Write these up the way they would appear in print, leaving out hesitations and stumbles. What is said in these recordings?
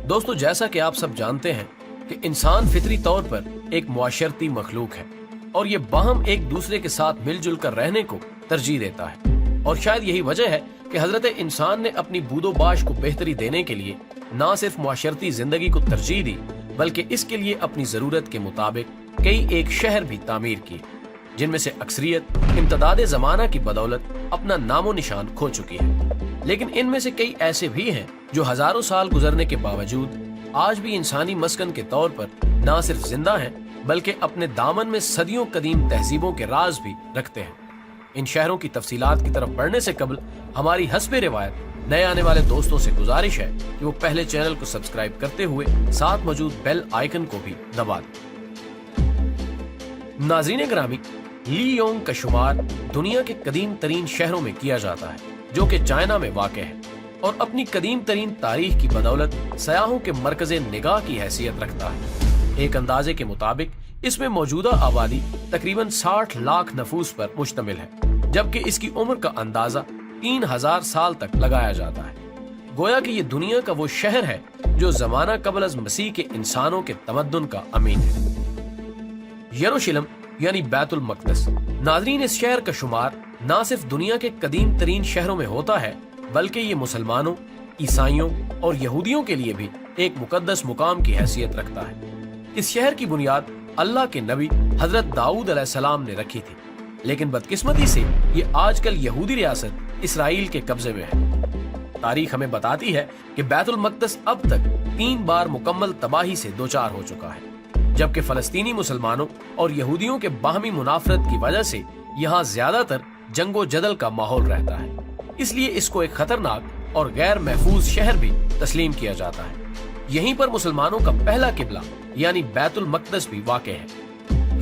दोस्तों, जैसा कि आप सब जानते हैं कि इंसान फितरी तौर पर एक मुआशरती मखलूक है और ये बाहम एक दूसरे के साथ मिलजुल कर रहने को तरजीह देता है। और शायद यही वजह है कि हजरत इंसान ने अपनी बूदोबाश को बेहतरी देने के लिए ना सिर्फ मुआशरती जिंदगी को तरजीह दी, बल्कि इसके लिए अपनी जरूरत के मुताबिक कई एक शहर भी तामीर किए, जिनमें से अक्सरियत इम्तदाद जमाना की बदौलत अपना नामो निशान खो चुकी है। लेकिन इनमें से कई ऐसे भी हैं जो हजारों साल गुजरने के बावजूद आज भी इंसानी मस्कन के तौर पर न सिर्फ जिंदा हैं, बल्कि अपने दामन में सदियों कदीम तहजीबों के राज भी रखते हैं। इन शहरों की तफसीलात की तरफ बढ़ने से कबल हमारी हस्बे रिवायत नए आने वाले दोस्तों से गुजारिश है कि वो पहले चैनल को सब्सक्राइब करते हुए साथ मौजूद बेल आइकन को भी दबा दें। नाज़रीन ग्रामी, ली योंग का शुमार दुनिया के कदीम तरीन शहरों में किया जाता है, जो कि चाइना में वाक़ है और अपनी कदीम तरीन तारीख की बदौलत सयाहों के मरकज़े निगाह की हैसियत रखता है। एक अंदाजे के मुताबिक इसमें मौजूदा आबादी तकरीबन 60 लाख नफूस पर मुश्तमिल है, जबकि इसकी उम्र का अंदाजा 3000 साल तक लगाया जाता है। गोया कि ये दुनिया का वो शहर है जो जमाना कबल अज़ मसीह के इंसानों के तमद्दुन का अमीन है। यरूशलेम यानी बैतुल मक़दस। नाज़रीन, इस शहर का शुमार न सिर्फ दुनिया के कदीम तरीन शहरों में होता है, बल्कि ये मुसलमानों, ईसाइयों और यहूदियों के लिए भी एक मुकद्दस मुकाम की हैसियत रखता है। इस शहर की बुनियाद अल्लाह के नबी हजरत दाऊद अलैहिस्सलाम ने रखी थी, लेकिन बदकिस्मती से ये आजकल यहूदी रियासत इसराइल के कब्जे में है। तारीख हमें बताती है कि बैतुल मक़दस अब तक 3 बार मुकम्मल तबाही से दोचार हो चुका है, जबकि फलस्तीनी मुसलमानों और यहूदियों के बाहमी मुनाफरत की वजह से यहाँ ज्यादातर जंगो जदल का माहौल रहता है। इसलिए इसको एक खतरनाक और गैर महफूज शहर भी तस्लीम किया जाता है। यहीं पर मुसलमानों का पहला किबला यानी बैतुल मक़दस भी वाक़ है।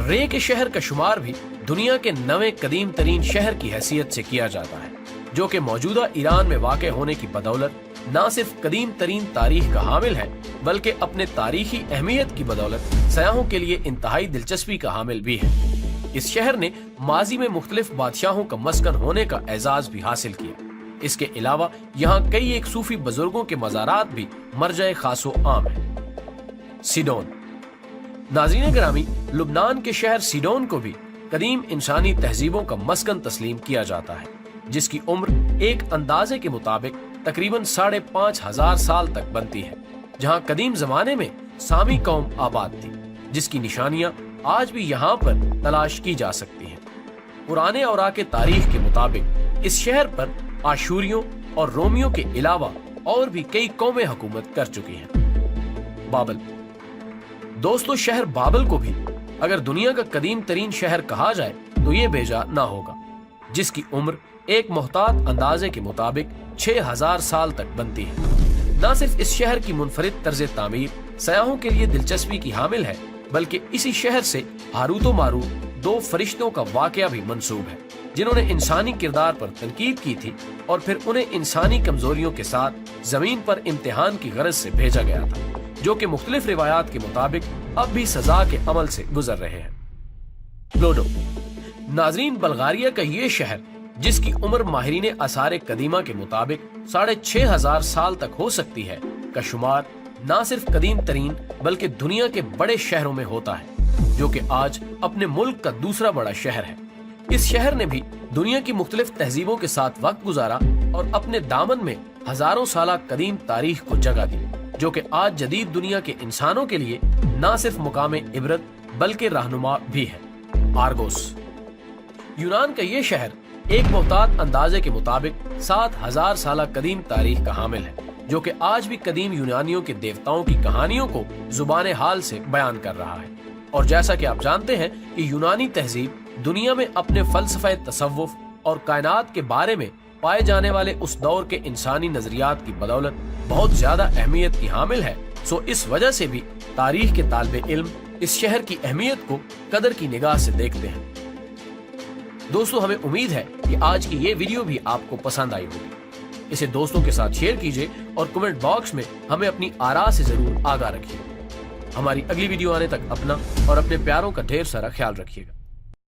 रे के शहर का शुमार भी दुनिया के 9वें कदीम तरीन शहर की हैसियत से किया जाता है, जो कि मौजूदा ईरान में वाक़ होने की बदौलत न सिर्फ कदीम तरीन तारीख का हामिल है, बल्कि अपने तारीखी अहमियत की बदौलत सयाहों के लिए इंतहाई दिलचस्पी का हामिल भी है। इस शहर ने माजी में मुख्तलिफ बादशाहों का मस्कन होने का एजाज भी हासिल किया। इसके अलावा यहाँ कई एक सूफी बुजुर्गों के मज़ारात भी मरजाए खासो आम है। सिडोन। नाज़रीन ग्रामी, लुबनान के शहर सिडोन को भी कदीम इंसानी तहजीबों का मस्कन तस्लीम किया जाता है, जिसकी उम्र एक अंदाजे के मुताबिक तकरीबन 5500 साल तक बनती है, जहाँ कदीम जमाने में सामी कौम आबाद थी, जिसकी निशानियां आज भी यहाँ पर तलाश की जा सकती हैं। पुराने औराके तारीख के मुताबिक इस शहर पर आशूरियों और रोमियों के अलावा और भी कई कौमें हुकूमत कर चुकी हैं। बाबल। दोस्तों, शहर बाबल को भी अगर दुनिया का कदीम तरीन शहर कहा जाए तो ये बेजा ना होगा, जिसकी उम्र एक मुहतात अंदाजे के मुताबिक 6000 साल तक बनती है। न सिर्फ इस शहर की मुनफरिद तर्ज तामीर सयाहों के लिए दिलचस्पी की हामिल है, बल्कि इसी शहर से हारूत व मारूत 2 फरिश्तों का वाकया भी मंसूब है, जिन्होंने इंसानी किरदार पर तनकीद की थी और फिर उन्हें इंसानी कमजोरियों के साथ जमीन पर इम्तिहान की गरज से भेजा गया था, जो कि मुख्तलिफ रिवायात के मुताबिक अब भी सजा के अमल से गुजर रहे हैं। प्लोडो। नाज़रीन, बल्गारिया का ये शहर, जिसकी उम्र माहिरीन आसार कदीमा के मुताबिक 6500 साल तक हो सकती है, का शुमार न सिर्फ कदीम तरीन बल्कि दुनिया के बड़े शहरों में होता है, जो कि आज अपने मुल्क का दूसरा बड़ा शहर है। इस शहर ने भी दुनिया की मुख्तलिफ तहजीबों के साथ वक्त गुजारा और अपने दामन में हजारों साल कदीम तारीख को जगह दी, जो कि आज जदीद दुनिया के इंसानों के लिए न सिर्फ मुकामे इबरत बल्कि रहनुमा भी है। आर्गोस। यूनान का ये शहर एक मुहतात अंदाजे के मुताबिक 7000 साल कदीम तारीख का हामिल है, जो कि आज भी कदीम यूनानियों के देवताओं की कहानियों को जुबान हाल से बयान कर रहा है। और जैसा कि आप जानते हैं कि यूनानी तहजीब दुनिया में अपने फलसफे तसव्वुफ और कायनात के बारे में पाए जाने वाले उस दौर के इंसानी नजरियात की बदौलत बहुत ज्यादा अहमियत की हामिल है। सो इस वजह से भी तारीख के तालिबे इल्म इस शहर की अहमियत को कदर की निगाह से देखते हैं। दोस्तों, हमें उम्मीद है कि आज की ये वीडियो भी आपको पसंद आई होगी। इसे दोस्तों के साथ शेयर कीजिए और कमेंट बॉक्स में हमें अपनी आरा से जरूर आगाह रखिए। हमारी अगली वीडियो आने तक अपना और अपने प्यारों का ढेर सारा ख्याल रखिएगा।